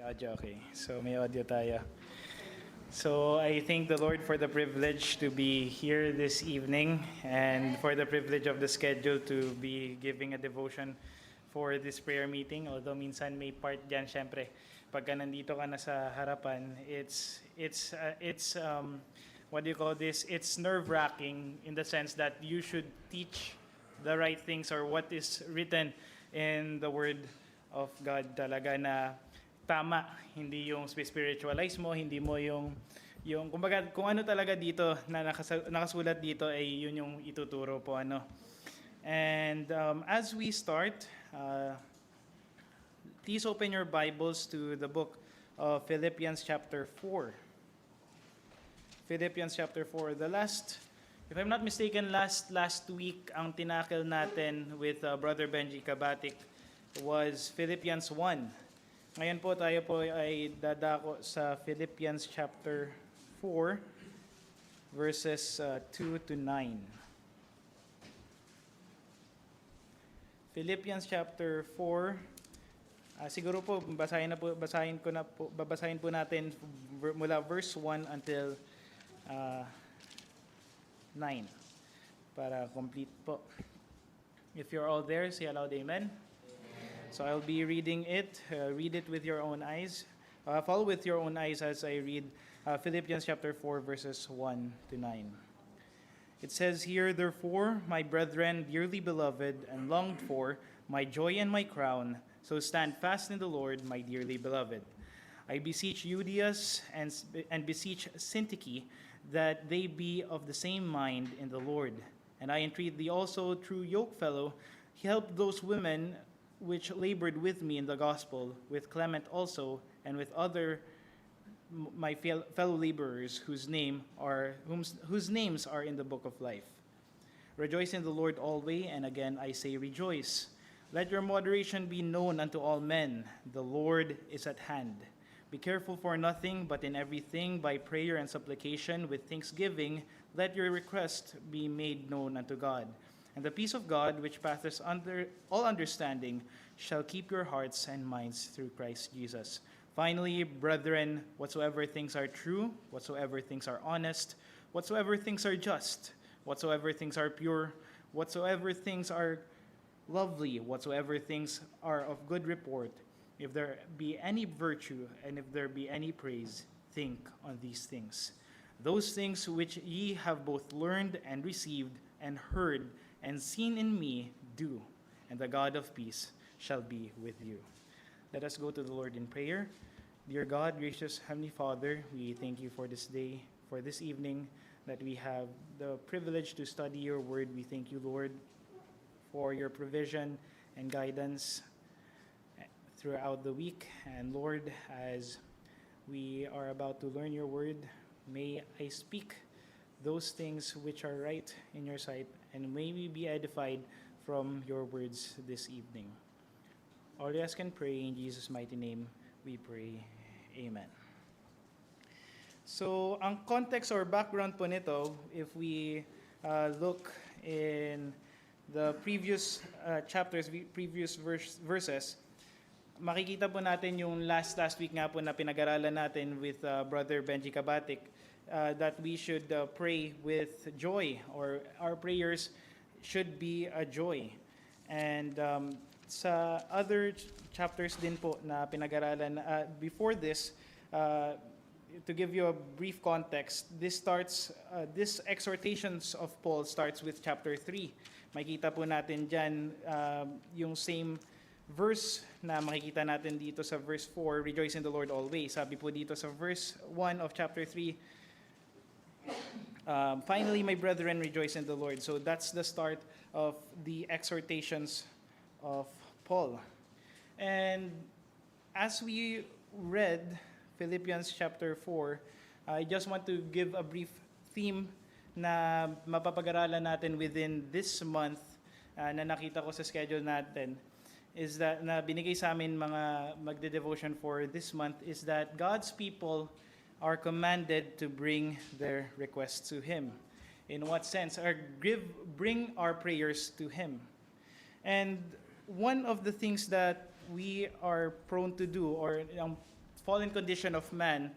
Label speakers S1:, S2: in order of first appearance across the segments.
S1: Audio, okay. So may audio tayo. So I thank the Lord for the privilege to be here this evening and for the privilege of the schedule to be giving a devotion for this prayer meeting. Although minsan may part diyan, syempre, pagka nandito ka na sa harapan, it's what do you call this? It's nerve-wracking in the sense that you should teach the right things or what is written in the Word of God talaga na tama, hindi yung spiritualize mo, hindi mo yung kumbaga kung ano talaga dito na nakasulat dito ay yun yung ituturo po ano. And as we start, please open your Bibles to the book of Philippians chapter 4. Philippians chapter 4. If I'm not mistaken, last week ang tinakil natin with Brother Benji Kabatik was Philippians 1. Ngayon po tayo po ay dadako sa Philippians chapter 4 verses 2 to 9. Philippians chapter 4, siguro po babasahin po natin mula verse 1 until 9 para complete po. If you're all there, say aloud amen. So I'll be reading it. Read it with your own eyes. Follow with your own eyes as I read Philippians chapter 4, verses 1 to 9. It says here, "Therefore, my brethren, dearly beloved and longed for, my joy and my crown, so stand fast in the Lord, my dearly beloved. I beseech Euodias and beseech Syntyche that they be of the same mind in the Lord. And I entreat thee also, true yokefellow, help those women which labored with me in the gospel, with Clement also, and with other my fellow laborers whose names are in the book of life. Rejoice in the Lord always, and again I say rejoice. Let your moderation be known unto all men. The Lord is at hand. Be careful for nothing, but in everything by prayer and supplication with thanksgiving, let your request be made known unto God. And the peace of God, which passeth under all understanding, shall keep your hearts and minds through Christ Jesus. Finally, brethren, whatsoever things are true, whatsoever things are honest, whatsoever things are just, whatsoever things are pure, whatsoever things are lovely, whatsoever things are of good report, if there be any virtue and if there be any praise, think on these things. Those things which ye have both learned and received and heard and seen in me, do, and the God of peace shall be with you." Let us go to the Lord in prayer. Dear God, gracious Heavenly Father, we thank you for this day, for this evening, that we have the privilege to study your word. We thank you, Lord, for your provision and guidance throughout the week. And Lord, as we are about to learn your word, may I speak those things which are right in your sight, and may we be edified from your words this evening. All we ask and pray in Jesus' mighty name, we pray. Amen. So, ang context or background po nito, if we look in the previous chapters, previous verses, makikita po natin yung last week nga po na pinag-aralan natin with Brother Benji Kabatik, that we should pray with joy, or our prayers should be a joy. And sa other chapters din po na pinag-aralan before this, to give you a brief context, this exhortations of Paul starts with chapter 3. Makikita po natin dyan yung same verse na makikita natin dito sa verse 4, "Rejoice in the Lord always." Sabi po dito sa verse 1 of chapter 3, "Finally, my brethren, rejoice in the Lord." So that's the start of the exhortations of Paul. And as we read Philippians chapter 4, I just want to give a brief theme na mapapag-aralan natin within this month na nakita ko sa schedule natin, is that na binigay sa amin mga magde-devotion for this month, is that God's people are commanded to bring their requests to Him. In what sense? Bring our prayers to Him. And one of the things that we are prone to do, or fallen condition of man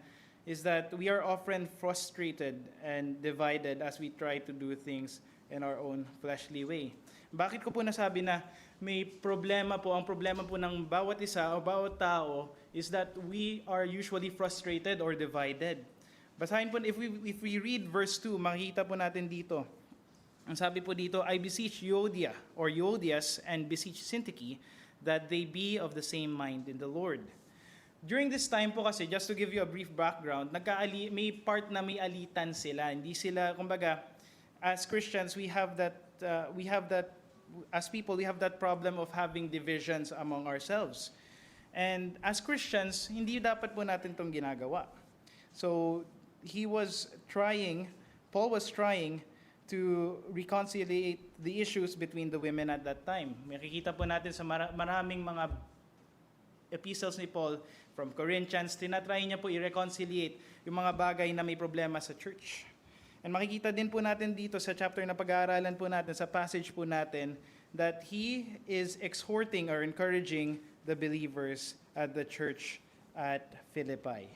S1: is that we are often frustrated and divided as we try to do things in our own fleshly way. Bakit ko po nasabi na may problema po, ang problema po ng bawat isa o bawat tao is that we are usually frustrated or divided. Basahin po, if we read verse 2, makikita po natin dito. Ang sabi po dito, I beseech Euodia or Euodias and beseech Syntyche that they be of the same mind in the Lord. During this time po kasi, just to give you a brief background, may part na may alitan sila. Hindi sila, kumbaga, as Christians, we have that, as people, we have that problem of having divisions among ourselves. And as Christians, hindi dapat po natin itong ginagawa. So, Paul was trying to reconcile the issues between the women at that time. Makikita po natin sa maraming mga epistles ni Paul from Corinthians, tinatry niya po i-reconciliate yung mga bagay na may problema sa church. And makikita din po natin dito sa chapter na pag-aaralan po natin, sa passage po natin, that he is exhorting or encouraging the believers at the church at Philippi.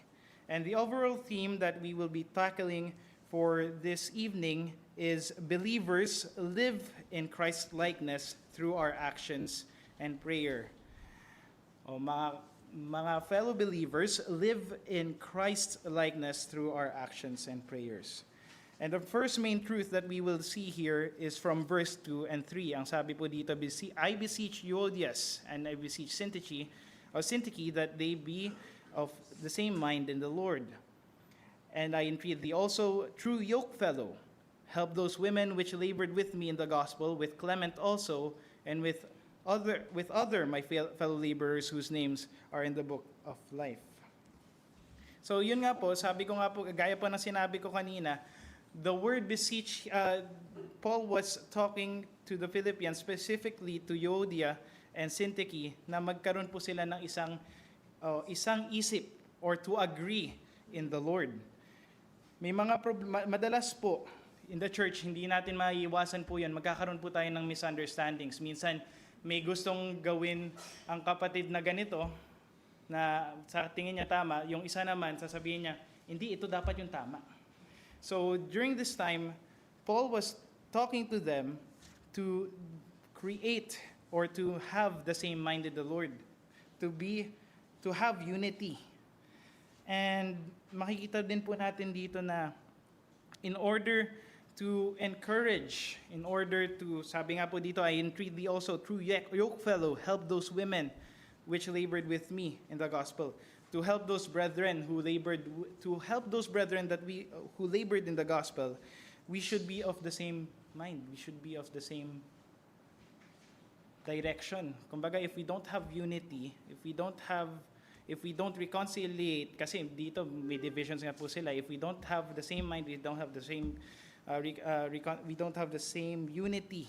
S1: And the overall theme that we will be tackling for this evening is believers live in Christ-likeness through our actions and prayer. O mga fellow believers live in Christ-likeness through our actions and prayers. And the first main truth that we will see here is from verse 2 and 3. Ang sabi po dito, I beseech Euodias and I beseech Syntyche that they be of the same mind in the Lord. And I entreat thee also, true yokefellow, help those women which labored with me in the gospel, with Clement also, and with other my fellow laborers whose names are in the book of life. So yun nga po, sabi ko nga po, gaya po na sinabi ko kanina, the word beseech, Paul was talking to the Philippians, specifically to Euodia and Syntyche, na magkaroon po sila ng isang isip or to agree in the Lord. May mga madalas po in the church, hindi natin maiiwasan po yan, magkakaroon po tayo ng misunderstandings. Minsan, may gustong gawin ang kapatid na ganito, na sa tingin niya tama, yung isa naman, sasabihin niya, hindi, ito dapat yung tama. So, during this time, Paul was talking to them to create or to have the same mind in the Lord, to have unity. And makikita din po natin dito na in order to encourage, sabi nga po dito, I entreat thee also, true yokefellow, help those women which labored with me in the gospel, to help those brethren who labored in the gospel. We should be of the same mind. We should be of the same direction. Kumbaga, if we don't have unity, if we don't reconciliate, kasi dito may divisions nga po sila, if we don't have the same mind, we don't have the same unity,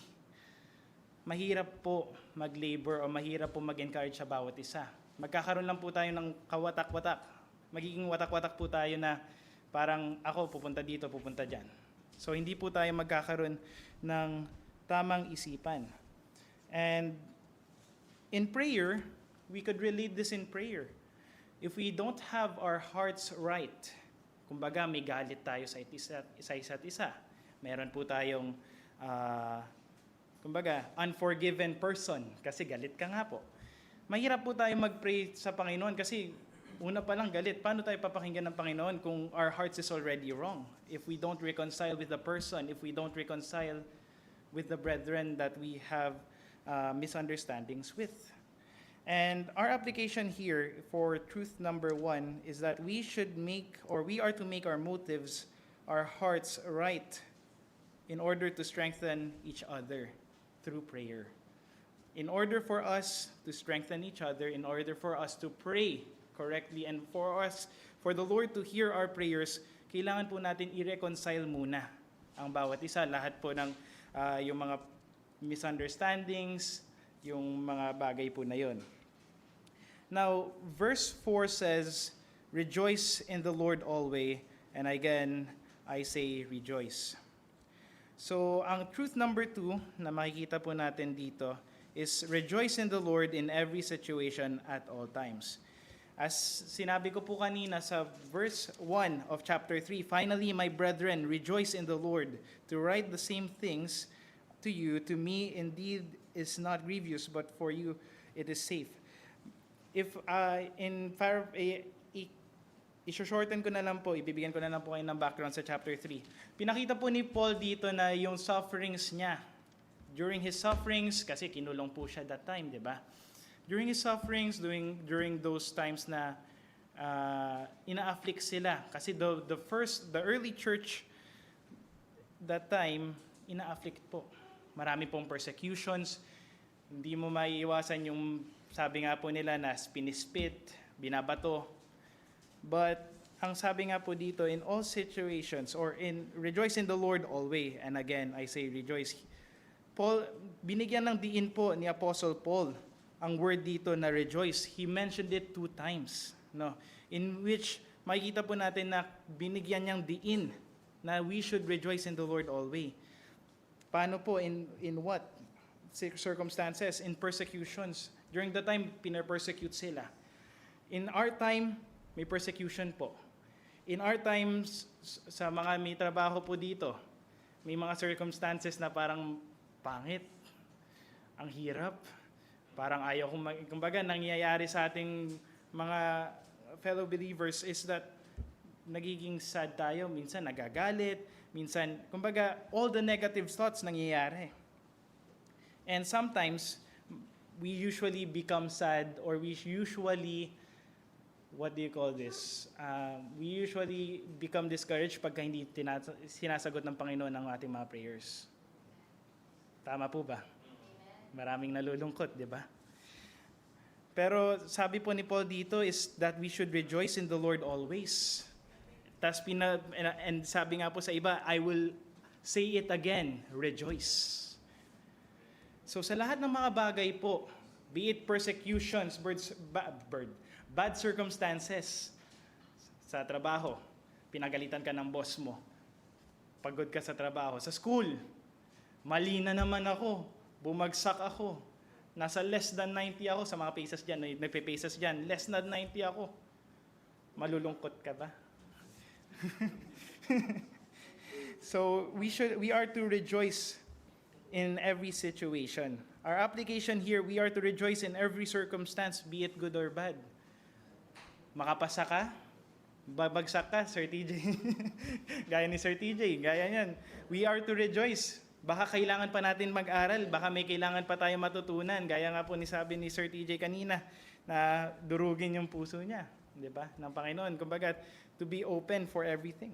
S1: mahirap po mag-labor o mahirap po mag-encourage sa bawat isa. Magkakaroon lang po tayo ng kawatak-watak. Magiging watak-watak po tayo na parang ako pupunta dito, pupunta dyan. So hindi po tayo magkakaroon ng tamang isipan. And in prayer, we could relate this in prayer. If we don't have our hearts right, kumbaga may galit tayo sa isa't isa. Meron po tayong kumbaga unforgiven person kasi galit ka nga po. Mahirap po tayo mag-pray sa Panginoon kasi una pa lang galit. Paano tayo papakinggan ng Panginoon kung our hearts is already wrong? If we don't reconcile with the person, if we don't reconcile with the brethren that we have misunderstandings with. And our application here for truth number 1 is that we are to make our motives, our hearts right in order to strengthen each other through prayer. In order for us to strengthen each other, in order for us to pray correctly, and for the Lord to hear our prayers, kailangan po natin i-reconcile muna ang bawat isa. Lahat po ng yung mga misunderstandings, yung mga bagay po na yun. Now, verse 4 says, rejoice in the Lord always, and again, I say rejoice. So, ang truth number 2 na makikita po natin dito is rejoice in the Lord in every situation at all times. As sinabi ko po kanina sa verse 1 of chapter 3, "Finally, my brethren, rejoice in the Lord. To write the same things to you, to me indeed is not grievous, but for you it is safe." If i-shorten ko na lang po, ibibigyan ko na lang po kayo ng background sa chapter 3. Pinakita po ni Paul dito na yung sufferings niya. During his sufferings, kasi kinulong po siya that time, di ba? During his sufferings, during those times na ina-afflict sila. Kasi the early church that time, ina-afflict po. Marami pong persecutions. Hindi mo maiiwasan yung, sabi nga po nila, na pinispit, binabato. But ang sabi nga po dito, in all situations, or rejoice in the Lord always. And again, I say rejoice. Paul, binigyan ng diin po ni Apostle Paul ang word dito na rejoice. He mentioned it 2 times, no? In which makikita po natin na binigyan niyang diin na we should rejoice in the Lord always. Paano po? In what circumstances? In persecutions. During the time, pinapersecute sila. In our time, may persecution po. In our times, sa mga may trabaho po dito, may mga circumstances na parang pangit, ang hirap, parang ayaw kong kumbaga nangyayari sa ating mga fellow believers is that nagiging sad tayo, minsan nagagalit, minsan, kumbaga, all the negative thoughts nangyayari. And sometimes, we usually become sad, or we usually, what do you call this? We usually become discouraged pagka hindi sinasagot ng Panginoon ang ating mga prayers. Tama po ba? Maraming nalulungkot, di ba? Pero sabi po ni Paul dito is that we should rejoice in the Lord always. And sabi nga po sa iba, I will say it again, rejoice. So sa lahat ng mga bagay po, be it persecutions, bad circumstances sa trabaho, pinagalitan ka ng boss mo, pagod ka sa trabaho, sa school, mali na naman ako, bumagsak ako, nasa less than 90 ako, sa mga paces dyan, nagpe-paces dyan, less than 90 ako, malulungkot ka ba? So we are to rejoice in every situation. Our application here, we are to rejoice in every circumstance, be it good or bad. Makapasa ka, babagsak ka, Sir TJ. Gaya ni Sir TJ, gaya niyan. We are to rejoice. Baka kailangan pa natin mag-aral, baka may kailangan pa tayo matutunan. Gaya nga po ni sabi ni Sir TJ kanina, na durugin yung puso niya, di ba? Ng Panginoon. Kumbaga, to be open for everything.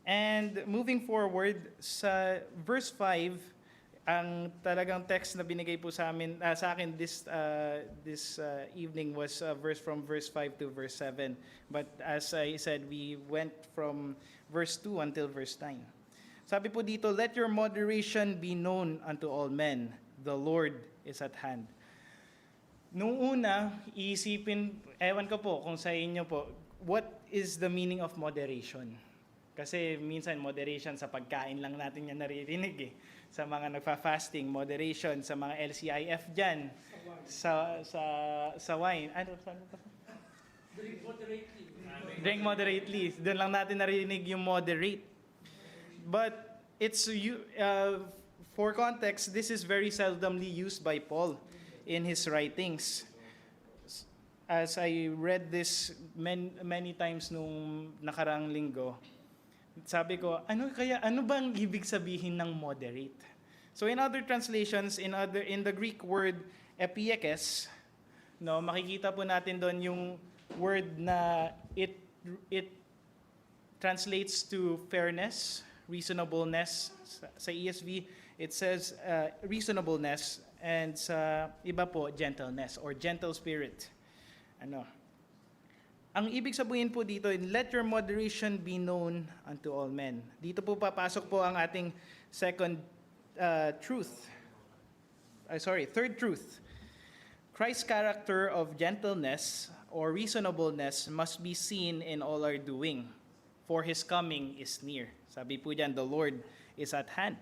S1: And moving forward, sa verse 5, ang talagang text na binigay po sa akin this evening was from verse 5 to verse 7. But as I said, we went from verse 2 until verse 9. Sabi po dito, let your moderation be known unto all men. The Lord is at hand. Nung una, iisipin, ewan ko po kung sa inyo po, what is the meaning of moderation? Kasi minsan moderation sa pagkain lang natin yan naririnig eh. Sa mga nagfa-fasting, moderation sa mga LCIF dyan, sa wine. Ano pa? Drink moderately. Drink moderately. Doon lang natin naririnig yung moderate. But it's for context, this is very seldomly used by Paul in his writings. As I read this many times nung nakarang linggo, sabi ko, ano bang ibig sabihin ng moderate? So in other translations, in the Greek word epiekes, no, makikita po natin doon yung word na it translates to fairness, reasonableness. Sa ESV, it says reasonableness, and sa iba po, gentleness or gentle spirit. Ang ibig sabihin po dito, let your moderation be known unto all men. Dito po papasok po ang ating third truth. Christ's character of gentleness or reasonableness must be seen in all our doing, for His coming is near. Sabi po diyan, the Lord is at hand.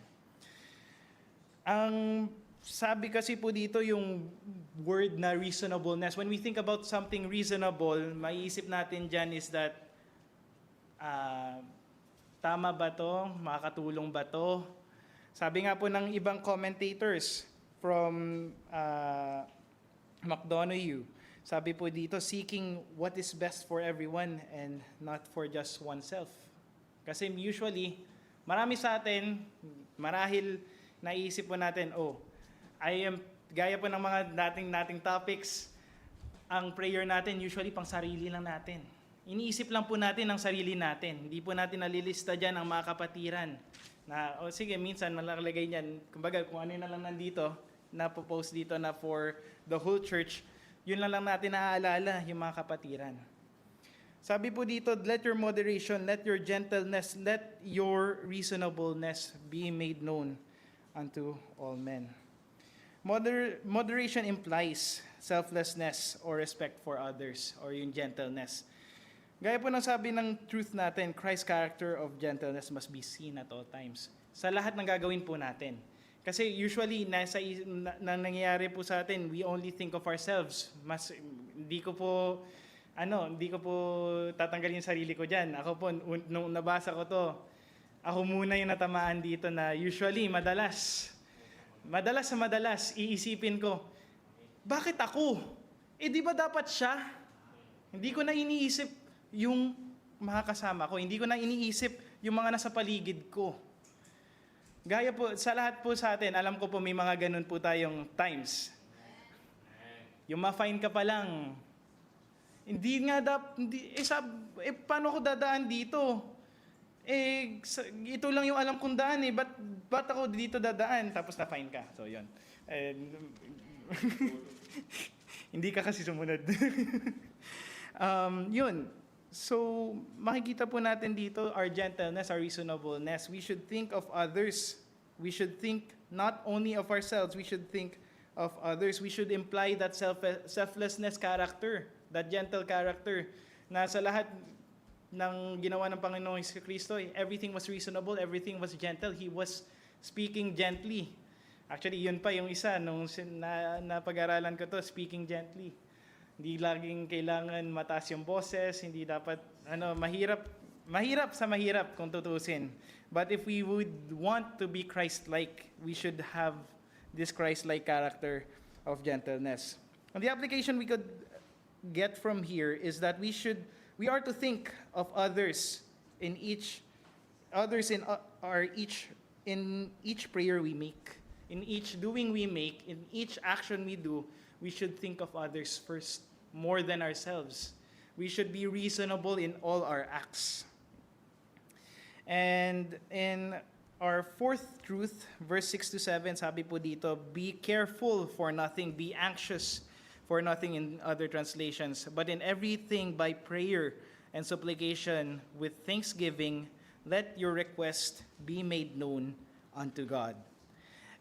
S1: Ang sabi kasi po dito yung word na reasonableness. When we think about something reasonable, maiisip natin dyan is that, tama ba to? Makakatulong ba to? Sabi nga po ng ibang commentators from McDonough, sabi po dito, seeking what is best for everyone and not for just oneself. Kasi usually, marami sa atin, marahil naisip po natin, gaya po ng mga nating topics, ang prayer natin usually pang sarili lang natin. Iniisip lang po natin ang sarili natin. Hindi po natin nalilista dyan ang mga kapatiran. Na, sige, minsan malalagay niyan, kumbaga kung ano na lang nandito, na-post dito na for the whole church, yun lang natin naaalala, yung mga kapatiran. Sabi po dito, let your moderation, let your gentleness, let your reasonableness be made known unto all men. Moderation implies selflessness or respect for others, or yung gentleness. Gaya po ng sabi ng truth natin, Christ's character of gentleness must be seen at all times. Sa lahat ng gagawin po natin. Kasi usually, nangyayari po sa atin, we only think of ourselves. Hindi ko po tatanggalin yung sarili ko dyan. Ako po, nung nabasa ko to, ako muna yung natamaan dito na usually, madalas, iisipin ko, bakit ako? Di ba dapat siya? Hindi ko na iniisip yung mga kasama ko. Hindi ko na iniisip yung mga nasa paligid ko. Gaya po, sa lahat po sa atin, alam ko po may mga ganun po tayong times. Yung ma-fine ka pa lang, paano ko dadaan dito? Ito lang yung alam kong daan ba't ako dito dadaan? Tapos na-fine ka. So, yun. Hindi ka kasi sumunod. Yun. So, makikita po natin dito our gentleness, our reasonableness. We should think of others. We should think not only of ourselves, we should think of others. We should imply that selflessness character, that gentle character, na sa lahat ng ginawa ng Panginoong Kristo, everything was reasonable, everything was gentle. He was speaking gently. Actually, yun pa yung isa, nung napag-aralan ko to, speaking gently. Hindi laging kailangan mataas yung boses, hindi dapat, mahirap sa mahirap kung tutusin. But if we would want to be Christ-like, we should have this Christ-like character of gentleness. And the application we could get from here is that we are to think of others in each prayer we make, in each doing we make, in each action we do. We should think of others first, more than ourselves. We should be reasonable in all our acts. And in our fourth truth, verse 6 to 7, sabi po dito, be careful for nothing, be anxious for nothing in other translations, but in everything by prayer and supplication with thanksgiving, let your request be made known unto God.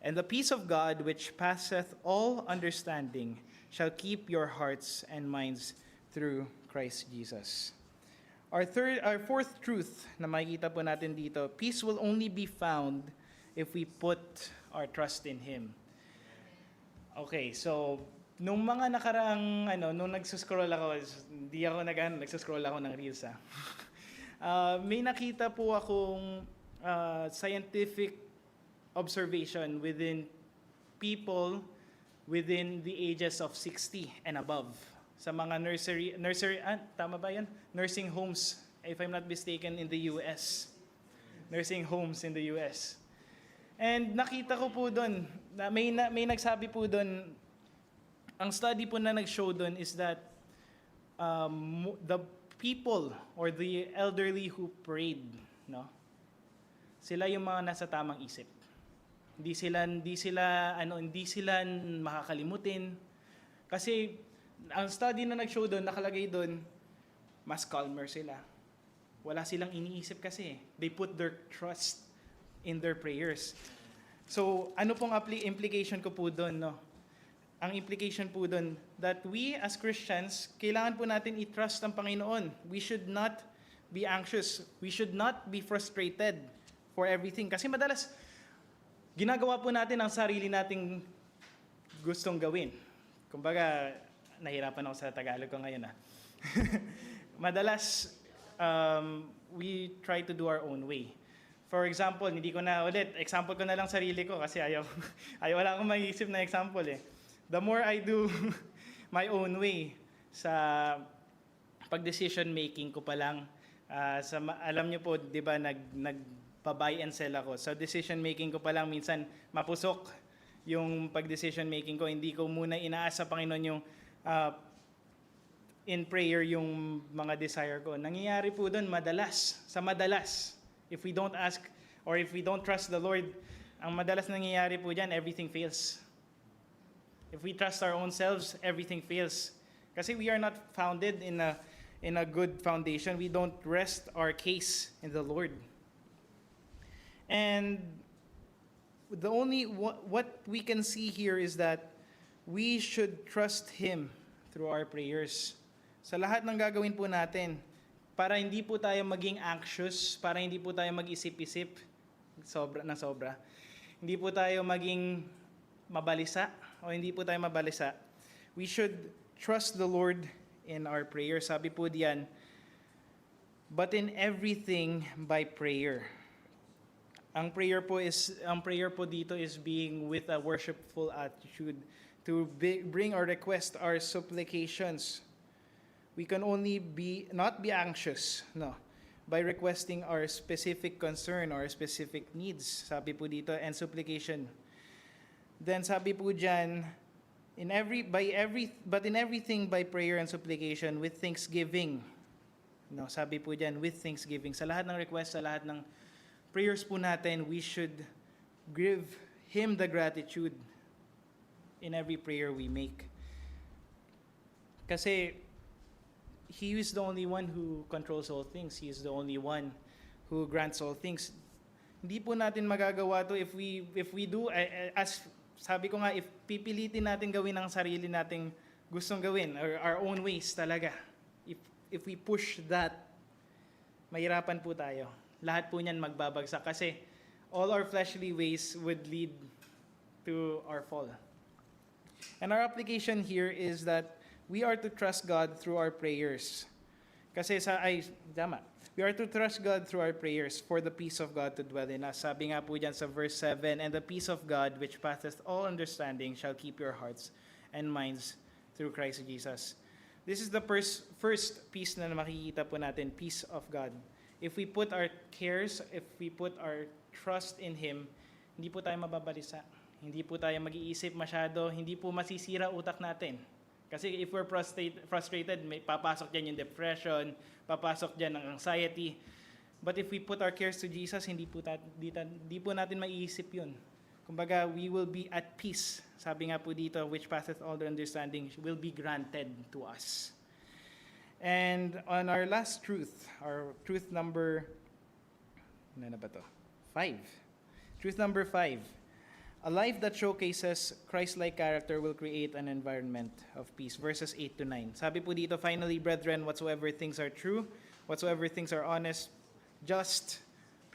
S1: And the peace of God, which passeth all understanding, shall keep your hearts and minds through Christ Jesus. Our fourth truth na makikita po natin dito, peace will only be found if we put our trust in Him. Okay, so nung mga nakaraang nung nagsuscroll ako, nagsuscroll ako ng Reels may nakita po akong scientific observation within people within the ages of 60 and above. Sa mga nursing homes, if I'm not mistaken, in the US. Nursing homes in the US. And nakita ko po doon, may nagsabi po doon, ang study po na nag-show doon is that the people or the elderly who prayed, sila yung mga nasa tamang isip. Hindi sila makakalimutin. Kasi ang study na nag-show doon, nakalagay doon, mas calmer sila. Wala silang iniisip kasi. They put their trust in their prayers. So, ano pong implication ko po doon, Ang implication po doon, that we as Christians, kailangan po natin i-trust ang Panginoon. We should not be anxious. We should not be frustrated for everything. Kasi madalas, ginagawa po natin ang sarili nating gustong gawin. Kumbaga, nahirapan ako sa Tagalog ko ngayon. Madalas, we try to do our own way. For example, example ko na lang sarili ko kasi wala akong maiisip na example eh. The more I do my own way sa pag-decision making ko pa lang, alam niyo po, di ba, nagpa-buy and sell ako. So decision making ko pa lang, minsan mapusok yung pag-decision making ko. Hindi ko muna inaasa sa Panginoon yung in prayer yung mga desire ko. Nangyayari po doon madalas. If we don't ask or if we don't trust the Lord, ang madalas nangyayari po dyan, everything fails. If we trust our own selves, everything fails. Kasi we are not founded in a good foundation. We don't rest our case in the Lord. And what we can see here is that we should trust Him through our prayers. Sa lahat ng gagawin po natin, para hindi po tayo maging anxious, para hindi po tayo mag-isip-isip, sobra. Hindi po tayo maging mabalisa, o hindi po tayo mabalisa. We should trust the Lord in our prayer. Sabi po diyan, but in everything by prayer. Ang prayer po dito is being with a worshipful attitude to bring our request, our supplications. We can only not be anxious, by requesting our specific concern or specific needs. Sabi po dito, and supplication. Then sabi po diyan, but in everything by prayer and supplication with thanksgiving. Sabi po diyan, with thanksgiving. Sa lahat ng request, sa lahat ng prayers po natin, we should give Him the gratitude in every prayer we make. Kasi He is the only one who controls all things. He is the only one who grants all things. Hindi po natin magagawa to if we do, as sabi ko nga, if pipilitin natin gawin ang sarili nating gustong gawin, or our own ways talaga. If we push that, mahirapan po tayo. Lahat po niyan magbabagsak kasi all our fleshly ways would lead to our fall. And our application here is that we are to trust God through our prayers. We are to trust God through our prayers for the peace of God to dwell in us. Sabi nga po dyan sa verse 7, and the peace of God which passeth all understanding shall keep your hearts and minds through Christ Jesus. This is the first peace na makikita po natin, peace of God. If we put our cares, if we put our trust in Him, hindi po tayo mababalisa. Hindi po tayo mag-iisip masyado, hindi po masisira utak natin. Kasi if we're frustrated, may papasok dyan yung depression, papasok dyan ang anxiety. But if we put our cares to Jesus, hindi po natin maiisip yun. Kumbaga, we will be at peace. Sabi nga po dito, which passeth all the understanding will be granted to us. And on our last truth, our truth number, 5. Truth number 5. A life that showcases Christ-like character will create an environment of peace. Verses 8 to 9. Sabi po dito, finally, brethren, whatsoever things are true, whatsoever things are honest, just,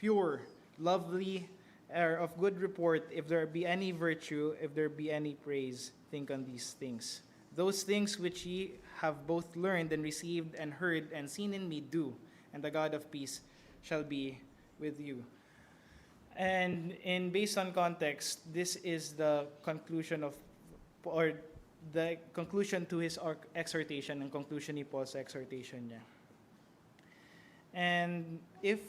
S1: pure, lovely, are of good report, if there be any virtue, if there be any praise, think on these things. Those things which ye have both learned and received and heard and seen in me do, and the God of peace shall be with you. And based on context, this is the conclusion to his exhortation, and conclusion ni Paul's exhortation niya. And if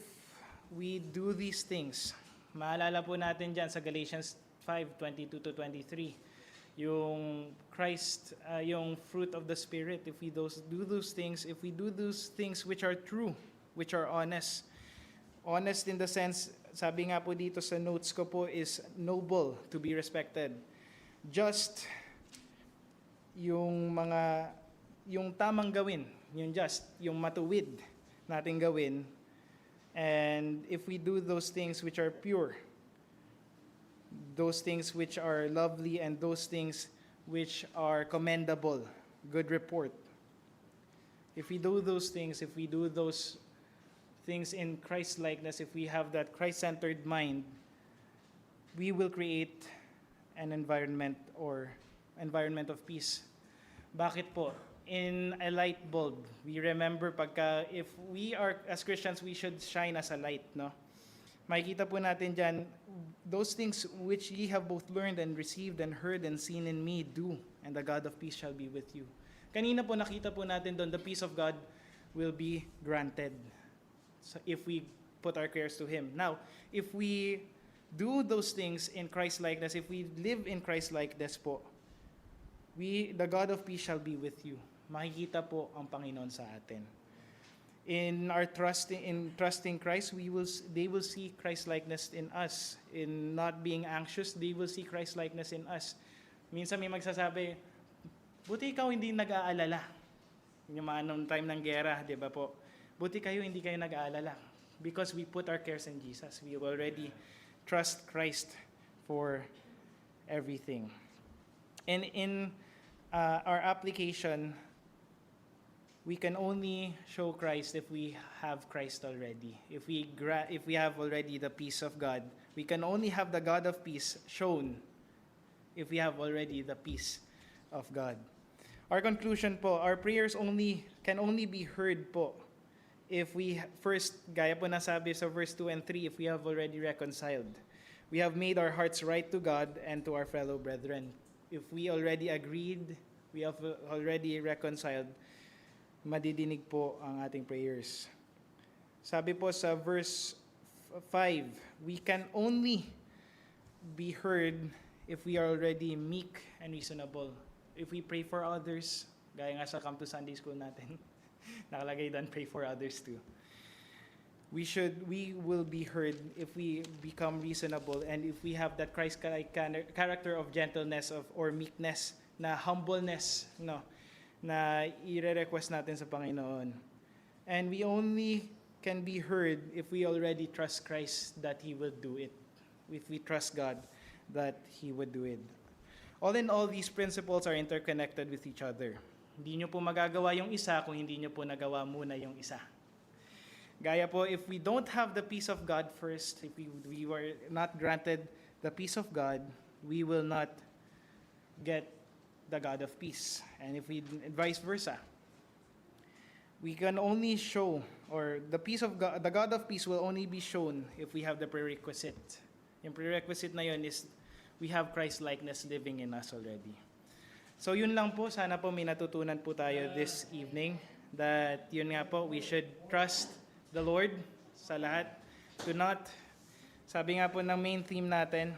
S1: we do these things, maalala po natin dyan sa Galatians 5:22 to 23, yung Christ, yung fruit of the Spirit, if we do those things which are true, which are honest in the sense, sabi nga po dito sa notes ko po, is noble, to be respected. Just, yung tamang gawin, yung matuwid natin gawin. And if we do those things which are pure, those things which are lovely, and those things which are commendable, good report. If we do those things in Christ-likeness, if we have that Christ-centered mind, we will create an environment or environment of peace. Bakit po? In a light bulb, we remember if we are, as Christians, we should shine as a light, no? Makikita po natin dyan, those things which ye have both learned and received and heard and seen in me, do, and the God of peace shall be with you. Kanina po nakita po natin doon, the peace of God will be granted so if we put our cares to Him. Now, if we do those things in Christ-likeness, if we live in Christ-likeness po, the God of peace shall be with you. Makikita po ang Panginoon sa atin. In our trusting Christ, they will see Christ-likeness in us. In not being anxious, they will see Christ-likeness in us. Minsan may magsasabi, buti ikaw hindi nag-aalala. Yung mga nung time ng gera, di ba po? Buti hindi kayo nag-aalala. Because we put our cares in Jesus. We already trust Christ for everything. And in our application, we can only show Christ if we have Christ already. If we have already the peace of God, we can only have the God of peace shown if we have already the peace of God. Our conclusion po, our prayers can only be heard po if we first, gaya po nasabi sa verse 2 and 3, if we have already reconciled. We have made our hearts right to God and to our fellow brethren. If we already agreed, we have already reconciled, madidinig po ang ating prayers. Sabi po sa verse 5, we can only be heard if we are already meek and reasonable. If we pray for others, gaya nga sa Come to Sunday School natin, nakalagay doon, pray for others too. We will be heard if we become reasonable and if we have that Christ-like character of gentleness or meekness, na humbleness, no, na i-request natin sa Panginoon. And we only can be heard if we already trust Christ that He will do it. If we trust God that He would do it. All in all, these principles are interconnected with each other. Hindi nyo po magagawa yung isa kung hindi nyo po nagawa muna yung isa. Gaya po, if we don't have the peace of God first, if we were not granted the peace of God, we will not get the God of peace. And if we vice versa, we can only show, or the peace of God, the God of peace will only be shown if we have the prerequisite. Yung prerequisite na yun is we have Christ-likeness living in us already. So yun lang po, sana po may natutunan po tayo this evening, that yun nga po, we should trust the Lord sa lahat. Do not, sabi nga po ng main theme natin,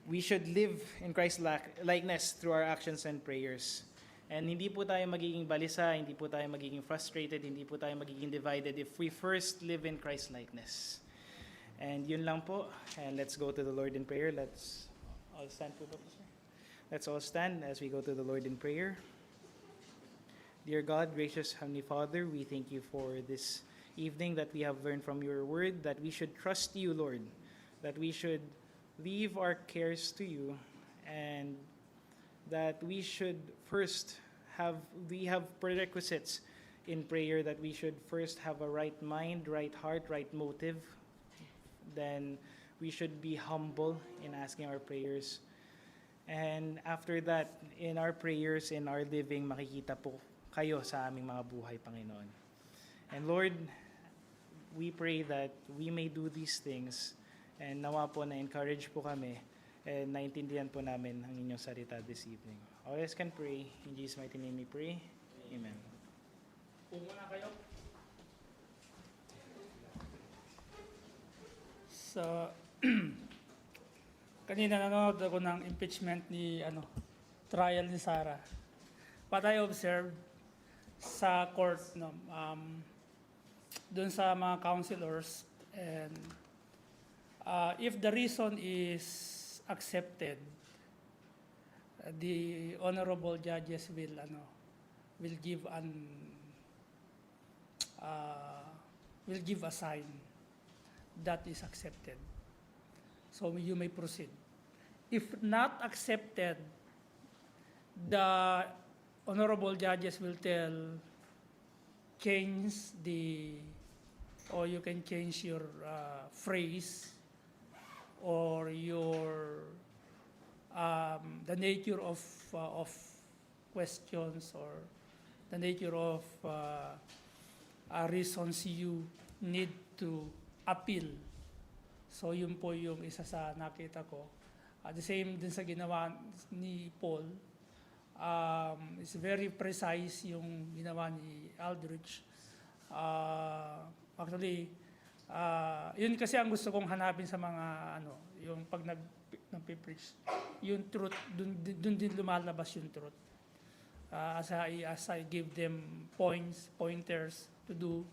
S1: we should live in Christ-likeness through our actions and prayers. And hindi po tayo magiging balisa, hindi po tayo magiging frustrated, hindi po tayo magiging divided if we first live in Christ-likeness. And yun lang po. And let's go to the Lord in prayer. Let's all stand po ba po, sir? Let's all stand as we go to the Lord in prayer. Dear God, gracious Heavenly Father, we thank you for this evening that we have learned from your word, that we should trust you, Lord, that we should leave our cares to you, and that we should first have prerequisites in prayer, that we should first have a right mind, right heart, right motive. Then we should be humble in asking our prayers. And after that, in our prayers, in our living, makikita po kayo sa aming mga buhay, Panginoon. And Lord, we pray that we may do these things, and nawa po na-encourage po kami, and naintindihan po namin ang inyong salita this evening. All of us can pray. In Jesus' mighty name we pray. Amen. Kung muna kayo.
S2: So, kanina nanonood ako ng impeachment trial ni Sarah. What I observed sa court, dun sa mga counselors, and if the reason is accepted, the honorable judges will give a sign that is accepted. So you may proceed. If not accepted, the honorable judges will you can change your phrase or your the nature of questions or the nature of reasons you need to appeal. So yun po yung isa sa nakita ko. The same din sa ginawa ni Paul. It's very precise yung ginawa ni Aldrich. Actually, yun kasi ang gusto kong hanapin sa mga yung pag nagpe-preach, yung truth, dun din lumalabas yung truth. As I give them pointers to do,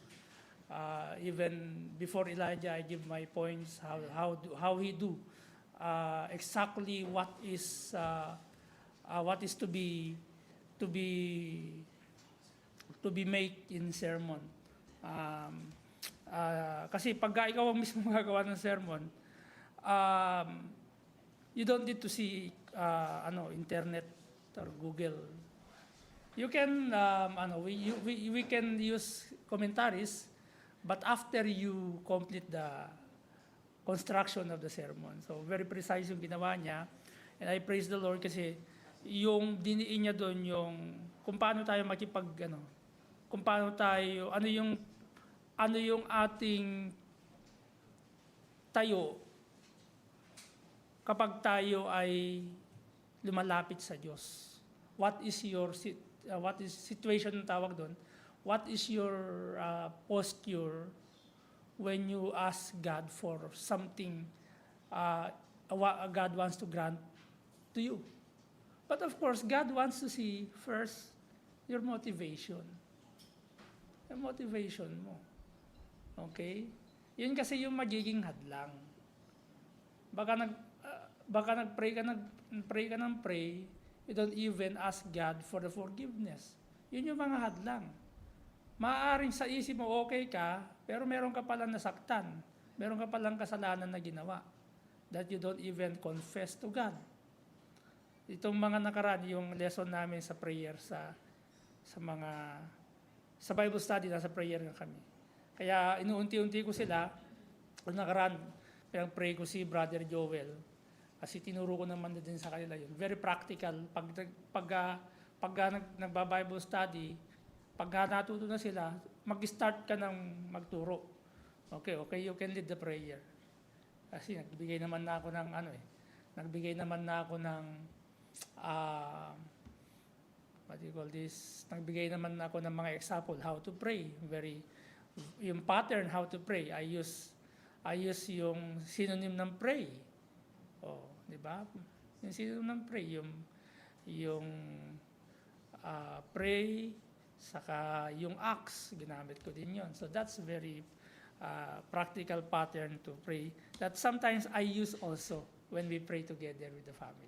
S2: even before Elijah, I give my points how he do exactly what is to be made in sermon. Kasi pag ikaw ang mismo gagawa ng sermon, you don't need to see internet or Google. You can we can use commentaries, but after you complete the construction of the sermon. So very precise yung ginawa niya, and I praise the Lord kasi yung diniin niya doon yung kung paano tayo kung paano tayo ano yung ating tayo kapag tayo ay lumalapit sa Diyos. What is situation ng tawag doon? What is your posture when you ask God for something God wants to grant to you? But of course, God wants to see first your motivation. Yung motivation mo. Okay? Yun kasi yung magiging hadlang. Baka nag-pray ka ng pray, you don't even ask God for the forgiveness. Yun yung mga hadlang. Maaaring sa isip mo okay ka, pero meron ka palang nasaktan. Meron ka palang kasalanan na ginawa that you don't even confess to God. Itong mga nakaraan, yung lesson namin sa prayer sa Bible study, nasa prayer nga kami. Kaya inuunti-unti ko sila, kung nakaraan, pinag-pray ko si Brother Joel, kasi tinuro ko naman din sa kanila yun. Very practical. Pag nagba-Bible study, pag natuto na sila, mag-start ka ng magturo. Okay, you can lead the prayer. Kasi nagbigay naman na ako ng nagbigay naman ako ng mga example how to pray. Yung pattern how to pray. I use yung synonym ng pray. Di ba? Yung synonym ng pray, yung pray, saka yung acts, ginamit ko din yon. So that's very practical pattern to pray that sometimes I use also when we pray together with the family.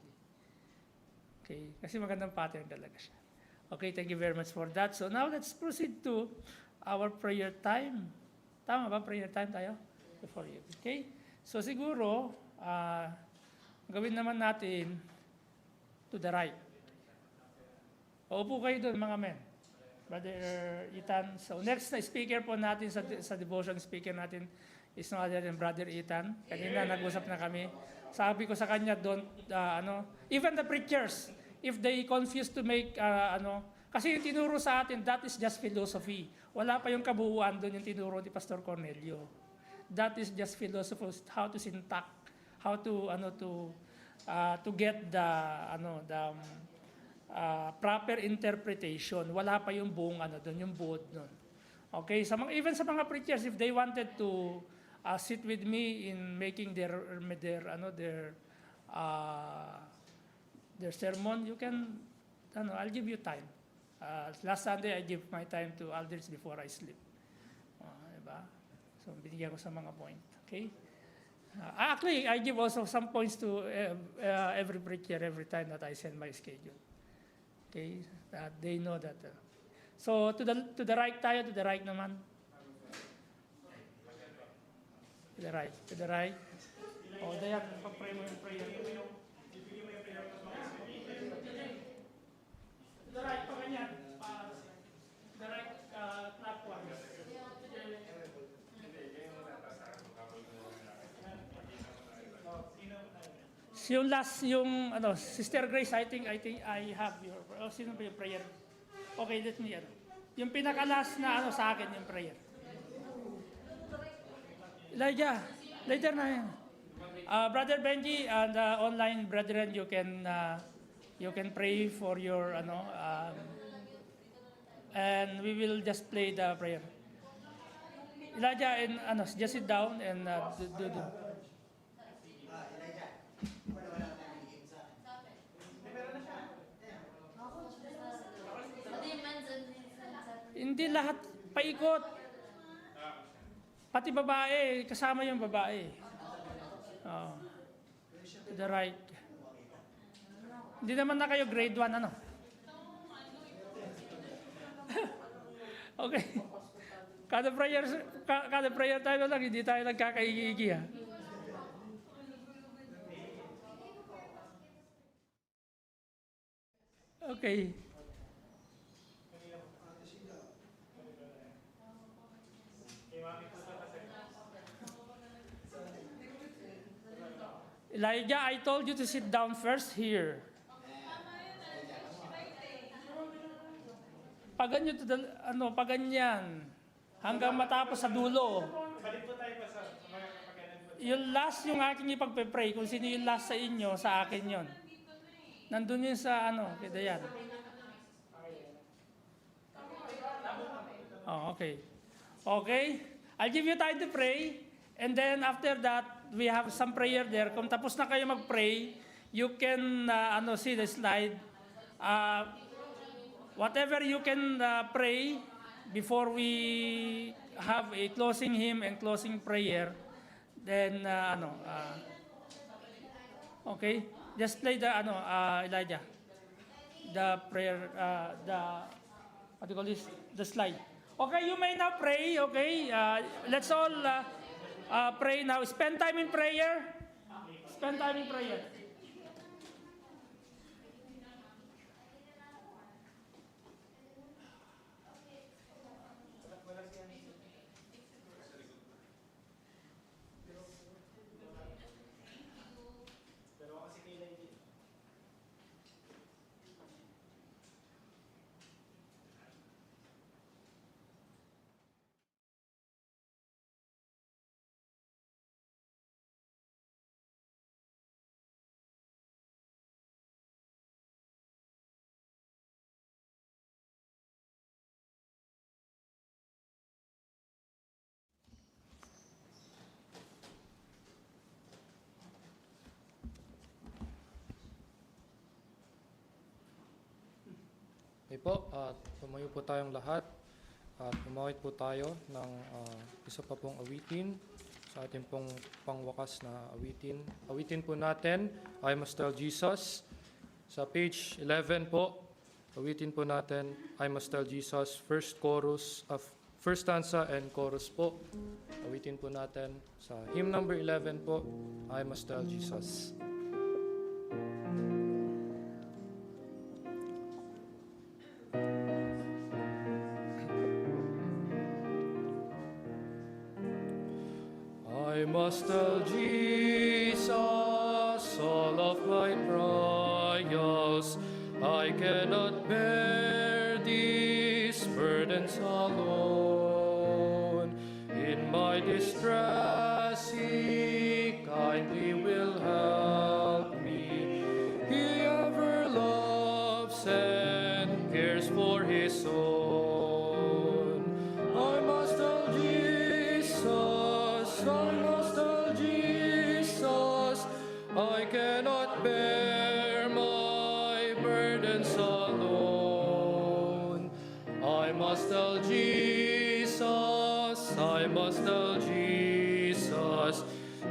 S2: Okay? Kasi magandang pattern talaga siya. Okay, thank you very much for that. So now let's proceed to our prayer time. Tama ba? Prayer time tayo? Before you. Okay? So siguro, gawin naman natin to the right. Uupo kayo doon, mga men. Brother Ethan. So next na speaker po natin sa devotion speaker natin is no other than Brother Ethan. Kanina nag-usap na kami. Sabi ko sa kanya, even the preachers, if they confuse to make, kasi yung tinuro sa atin, that is just philosophy. Wala pa yung kabuuan doon yung tinuro ni Pastor Cornelio. That is just philosophy, how to syntax, how to get the proper interpretation. Wala pa yung buong doon, yung buod doon. Okay, even sa mga preachers, if they wanted to sit with me in making their sermon, you can, I'll give you time. Last Sunday, I give my time to Aldrich before I sleep. Diba? So, binigyan ko sa mga point. Okay? Actually, I give also some points to every preacher every time that I send my schedule. Okay? They know that. So, to the right tayo, to the right naman. To the right. Dayan, pag-pray mo yung prayer. To the right, pa ganyan. The right clockwise. Yung last, yung ano, Sister Grace, I think I have your, sino ba yung prayer? Okay, let me, yung pinaka-last na ano sa akin, yung prayer. Elijah, later na yan. Brother Benji and online brethren, you can pray for your, and we will just play the prayer. Elijah, and just sit down and do. Hindi lahat paikot. Pati babae, kasama yung babae. To the right. Hindi naman na kayo grade 1, ano? Okay. Kada prayer tayo lang, hindi tayo nagkakaigi-igi, ha? Okay. Elijah, I told you to sit down first here. Paganyan to the, paganyan. Hanggang matapos sa dulo. Yung last yung aking ipagpe-pray, kung sino yung last sa inyo, sa akin yon. Nandun yun sa kay Dayan. Oh, okay. Okay? I'll give you time to pray. And then after that, we have some prayer there. Kung tapos na kayo mag-pray, you can see the slide. Whatever you can pray before we have a closing hymn and closing prayer, then okay, just play the Elijah, the prayer, what do you call this, the slide. Okay, you may now pray. Okay, let's all pray now. Spend time in prayer. Spend time in prayer.
S3: Okay po, tumayo po tayong lahat at umawit po tayo ng isa pa pong awitin sa ating pong pangwakas na awitin. Awitin po natin, I Must Tell Jesus. Sa page 11 po, awitin po natin, I Must Tell Jesus, first stanza and chorus po. Awitin po natin sa hymn number 11 po, I Must Tell Jesus. I must tell Jesus all of my trials. I cannot bear these burdens alone. In my distress, He kindly will help me. He ever loves and cares for His own. I must tell Jesus, I must tell Jesus, I cannot bear my burdens alone. I must tell Jesus, I must tell Jesus,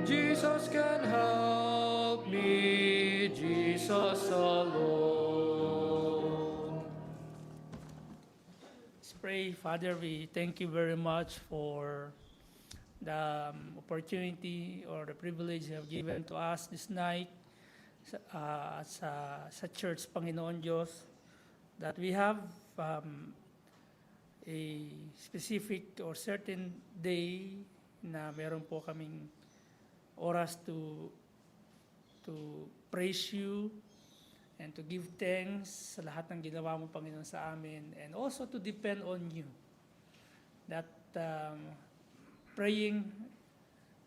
S3: Jesus can help me, Jesus alone.
S2: Let's pray. Father, we thank you very much for the opportunity or the privilege you have given to us this night sa church, Panginoon Diyos, that we have a specific or certain day na meron po kaming oras to praise you and to give thanks sa lahat ng ginawa mo, Panginoon, sa amin, and also to depend on you. That praying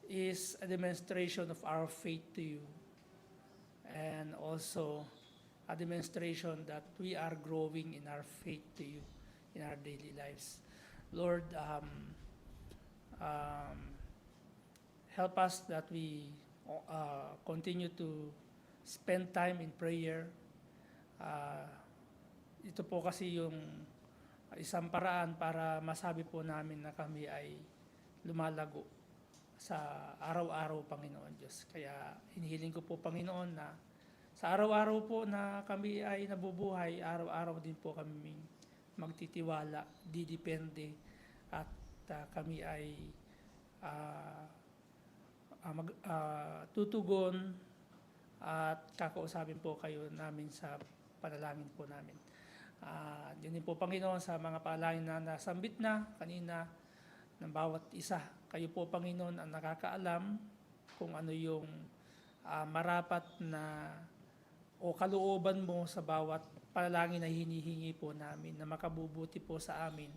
S2: is a demonstration of our faith to you, and also a demonstration that we are growing in our faith to you in our daily lives. Lord, help us that we continue to spend time in prayer. Ito po kasi yung isang paraan para masabi po namin na kami ay lumalago sa araw-araw, Panginoon Diyos. Kaya hinihiling ko po, Panginoon, na sa araw-araw po na kami ay nabubuhay, araw-araw din po kami magtitiwala, didepende, at kami ay tutugon at kakausapin po kayo namin sa panalangin po namin. Yun din po, Panginoon, sa mga panalangin na nasambit na kanina ng bawat isa. Kayo po, Panginoon, ang nakakaalam kung ano yung marapat na o kalooban mo sa bawat panalangin na hinihingi po namin, na makabubuti po sa amin,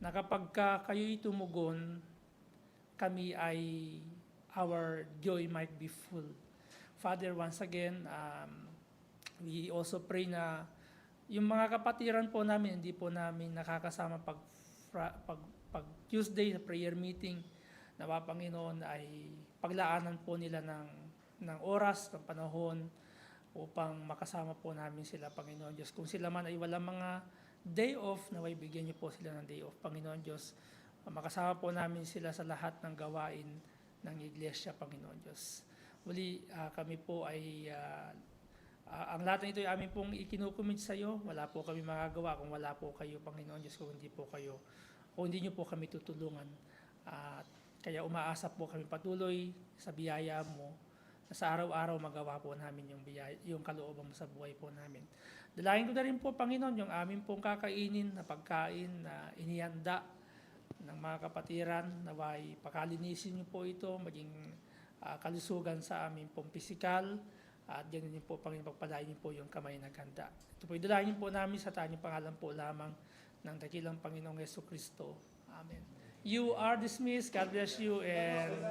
S2: na kapag kayo'y tumugon, kami ay, our joy might be full. Father, once again, we also pray na yung mga kapatiran po namin, hindi po namin nakakasama pag Tuesday na prayer meeting, na Panginoon ay paglaanan po nila ng oras, ng panahon, upang makasama po namin sila, Panginoon Diyos. Kung sila man ay walang mga day off, naway bigyan niyo po sila ng day off, Panginoon Diyos. Makasama po namin sila sa lahat ng gawain ng Iglesia, Panginoon Diyos. Muli, kami po ay, ang lahat ng ito ay amin pong ikinukumit sa iyo. Wala po kami magagawa kung wala po kayo, Panginoon Diyos, kung hindi niyo po kami tutulungan. Kaya umaasa po kami patuloy sa biyaya mo, na sa araw-araw magawa po namin yung kalooban mo sa buhay po namin. Dalangin ko na rin po, Panginoon, yung amin pong kakainin na pagkain na inihanda ng mga kapatiran, naway pakalinisin niyo po ito, maging kalusugan sa amin pong pisikal, at yan din po, Panginoon, pagpalain niyo po yung kamay na ganda. Ito po, idalangin po namin sa tanyong pangalan po lamang ng dakilang Panginoong Jesucristo. Amen. You are dismissed. God bless you, and